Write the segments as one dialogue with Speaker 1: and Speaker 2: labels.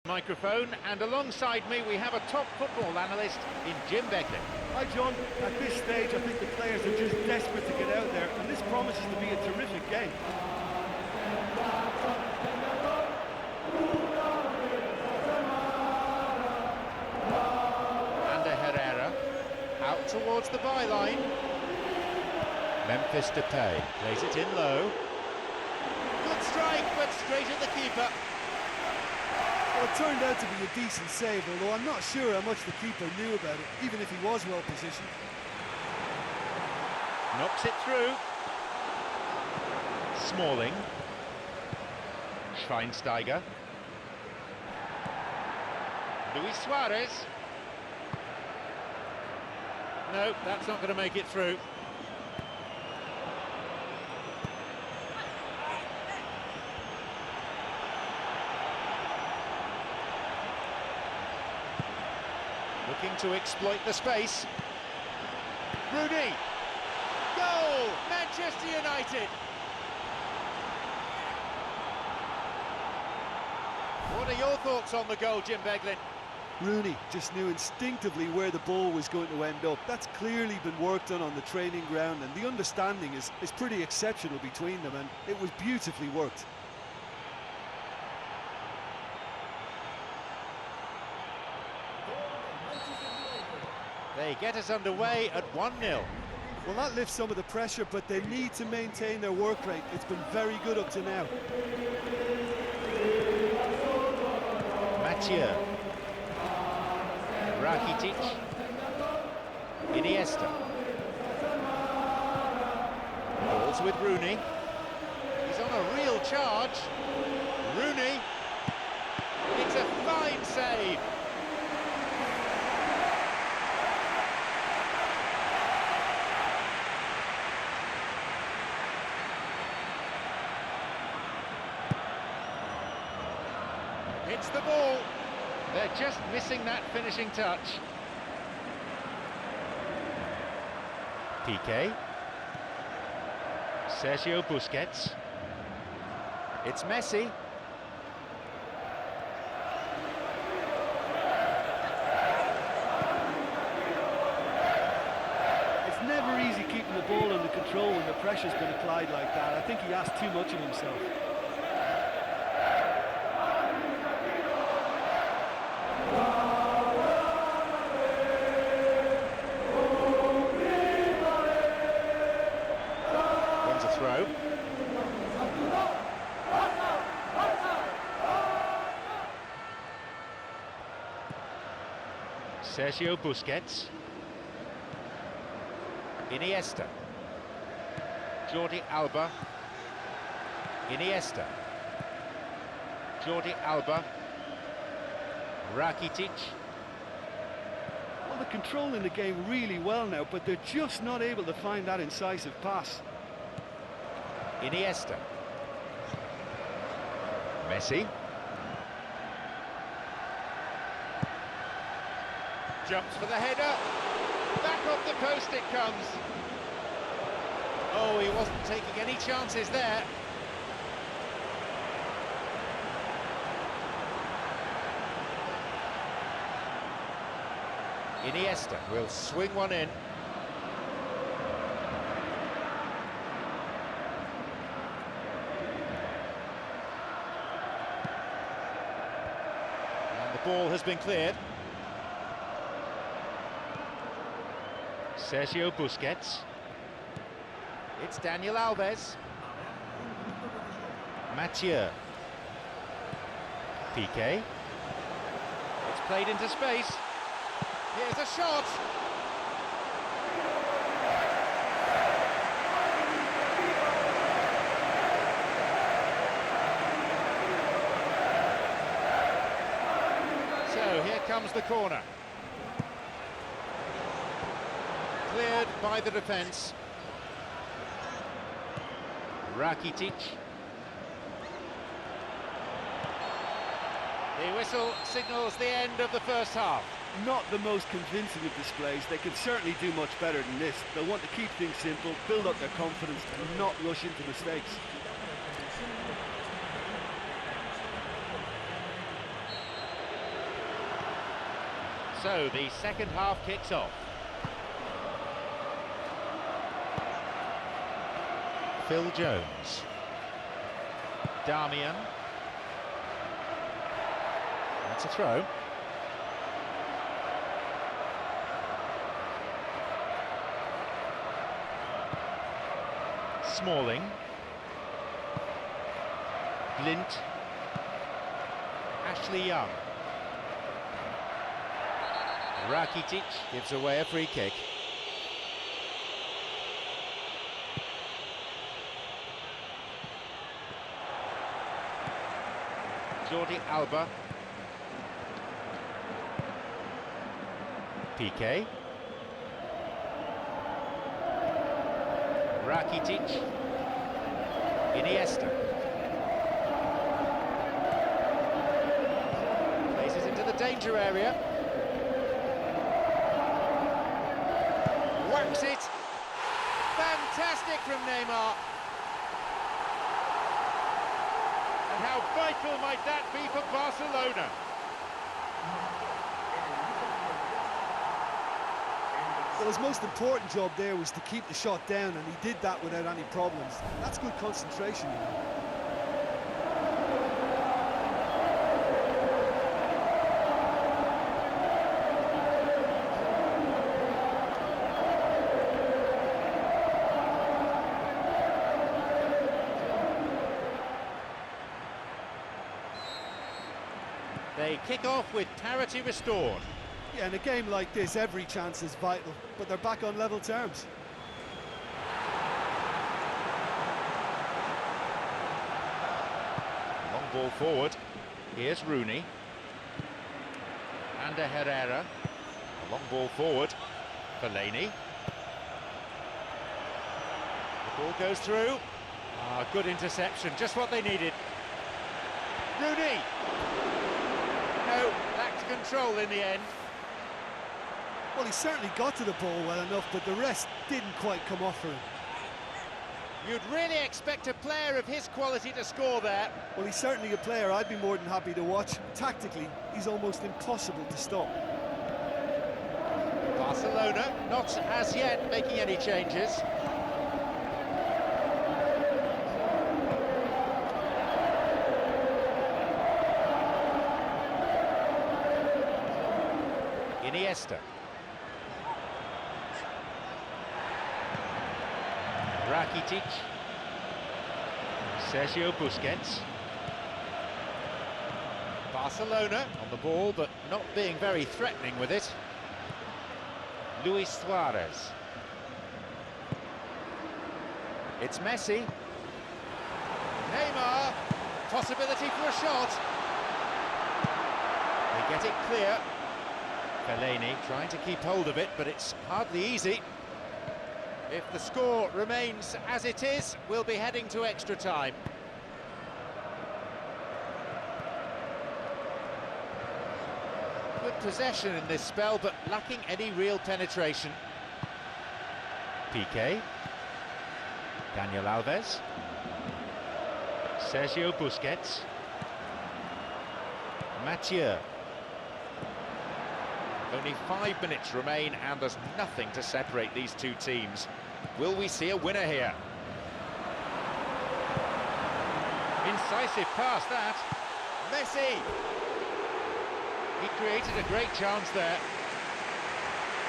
Speaker 1: Microphone, and alongside me we have a top football analyst in Jim Beglin.
Speaker 2: Hi John, at this stage I think the players are just desperate to get out there, and this promises to be a terrific game.
Speaker 1: Ander Herrera out towards the byline. Memphis Depay plays it in low. Good strike, but straight at the keeper.
Speaker 3: Well, it turned out to be a decent save, although I'm not sure how much the keeper knew about it, even if he was well positioned.
Speaker 1: Knocks it through. Smalling. Schweinsteiger. Luis Suarez. No, that's not going to make it through. Looking to exploit the space. Rooney! Goal! Manchester United! What are your thoughts on the goal, Jim Beglin?
Speaker 3: Rooney just knew instinctively where the ball was going to end up. That's clearly been worked on the training ground, and the understanding is pretty exceptional between them, and it was beautifully worked.
Speaker 1: They get us underway at 1-0.
Speaker 3: Well, that lifts some of the pressure, but they need to maintain their work rate. It's been very good up to now.
Speaker 1: Mathieu. Rakitic. Iniesta. Balls with Rooney. He's on a real charge. Rooney. It's a fine save. Hits the ball. They're just missing that finishing touch. Piqué. Sergio Busquets. It's Messi.
Speaker 2: It's never easy keeping the ball under control when the pressure's been applied like that. I think he asked too much of himself.
Speaker 1: Throw. Sergio Busquets. Iniesta. Jordi Alba. Iniesta. Jordi Alba. Rakitic.
Speaker 2: Well, they're controlling the game really well now, but they're just not able to find that incisive pass.
Speaker 1: Iniesta. Messi. Jumps for the header. Back off the post it comes. Oh, he wasn't taking any chances there. Iniesta will swing one in. The ball has been cleared. Sergio Busquets. It's Daniel Alves. Mathieu. Piqué. It's played into space. Here's a shot. So here comes the corner. Cleared by the defence. Rakitic. The whistle signals the end of the first half.
Speaker 2: Not the most convincing of displays. They can certainly do much better than this. They'll want to keep things simple, build up their confidence and not rush into mistakes.
Speaker 1: So the second half kicks off. Phil Jones. Darmian. That's a throw. Smalling. Glint. Ashley Young. Rakitic gives away a free kick. Jordi Alba. Piqué. Rakitic. Iniesta. Places into the danger area. Whacks it. Fantastic from Neymar. And how vital might that be for Barcelona?
Speaker 3: Well, his most important job there was to keep the shot down, and he did that without any problems. That's good concentration, you know.
Speaker 1: They kick off with parity restored.
Speaker 3: Yeah, in a game like this, every chance is vital, but they're back on level terms.
Speaker 1: Long ball forward. Here's Rooney. And Herrera. A long ball forward. Fellaini. The ball goes through. Ah, good interception, just what they needed. Rooney! No, lacked control in the end.
Speaker 3: Well, he certainly got to the ball well enough, but the rest didn't quite come off for him.
Speaker 1: You'd really expect a player of his quality to score there.
Speaker 3: Well, he's certainly a player I'd be more than happy to watch. Tactically, he's almost impossible to stop.
Speaker 1: Barcelona not as yet making any changes. Iniesta. Rakitic. Sergio Busquets. Barcelona on the ball, but not being very threatening with it. Luis Suarez. It's Messi. Neymar. Possibility for a shot. They get it clear. Fellaini trying to keep hold of it, but it's hardly easy. If the score remains as it is, we'll be heading to extra time. Good possession in this spell, but lacking any real penetration. Piqué. Daniel Alves. Sergio Busquets. Mathieu. Only 5 minutes remain and there's nothing to separate these two teams. Will we see a winner here? Incisive pass that. Messi! He created a great chance there.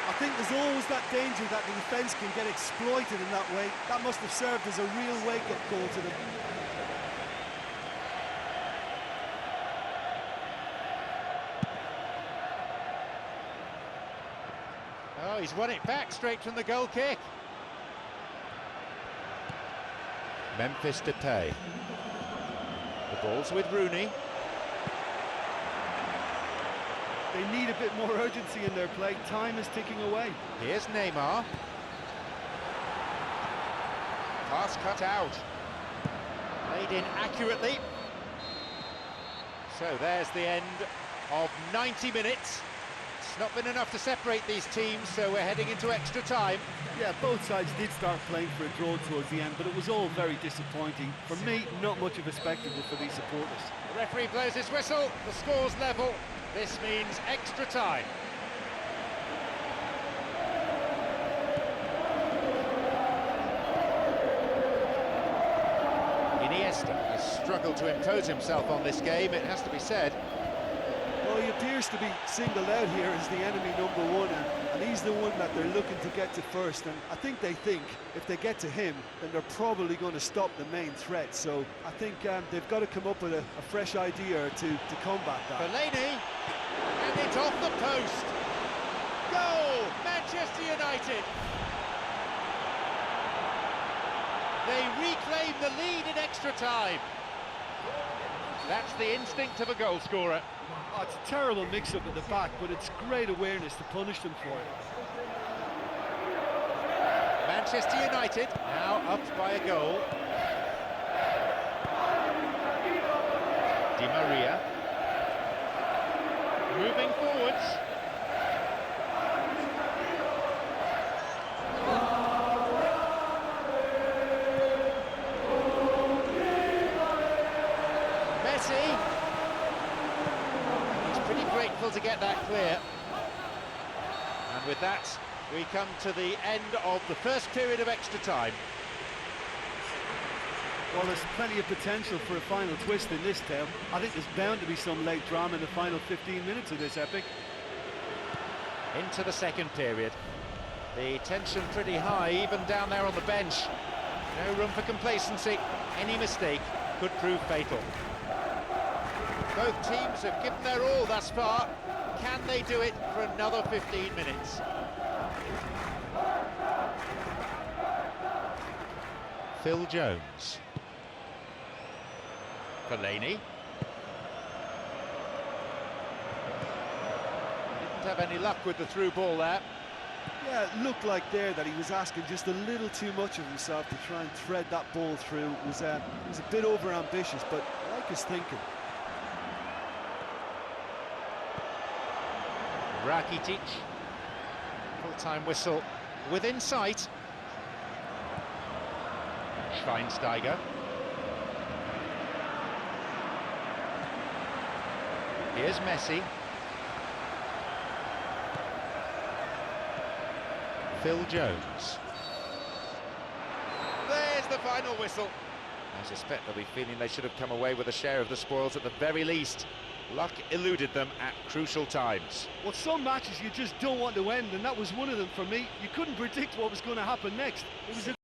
Speaker 3: I think there's always that danger that the defence can get exploited in that way. That must have served as a real wake-up call to them.
Speaker 1: Oh, he's won it back straight from the goal kick. Memphis Depay. The ball's with Rooney.
Speaker 2: They need a bit more urgency in their play. Time is ticking away.
Speaker 1: Here's Neymar. Pass cut out. Played in accurately. So there's the end of 90 minutes. It's not been enough to separate these teams, so we're heading into extra time.
Speaker 2: Yeah, both sides did start playing for a draw towards the end, but it was all very disappointing. For me, not much of a spectacle for these supporters.
Speaker 1: The referee blows his whistle, the score's level. This means extra time. Iniesta has struggled to impose himself on this game, it has to be said.
Speaker 3: Well, he appears to be singled out here as the enemy #1, and he's the one that they're looking to get to first. And I think if they get to him, then they're probably going to stop the main threat. So I think they've got to come up with a fresh idea or two to combat that.
Speaker 1: Fellaini, and it's off the post. Goal, Manchester United. They reclaim the lead in extra time. That's the instinct of a goal scorer.
Speaker 2: Oh, it's a terrible mix-up at the back, but it's great awareness to punish them for it.
Speaker 1: Manchester United now up by a goal. Di Maria moving forwards. Messi. He's pretty grateful to get that clear. And with that, we come to the end of the first period of extra time.
Speaker 2: Well, there's plenty of potential for a final twist in this tale. I think there's bound to be some late drama in the final 15 minutes of this epic.
Speaker 1: Into the second period. The tension pretty high, even down there on the bench. No room for complacency. Any mistake could prove fatal. Both teams have given their all thus far. Can they do it for another 15 minutes? Phil Jones. Fellaini. Didn't have any luck with the through ball there.
Speaker 3: Yeah, it looked like there that he was asking just a little too much of himself to try and thread that ball through. It was a bit over-ambitious, but I like his thinking.
Speaker 1: Rakitic. Full-time whistle within sight. Schweinsteiger. Here's Messi. Phil Jones. There's the final whistle. I suspect they'll be feeling they should have come away with a share of the spoils at the very least. Luck eluded them at crucial times.
Speaker 2: Well, some matches you just don't want to end, and that was one of them for me. You couldn't predict what was going to happen next. It was a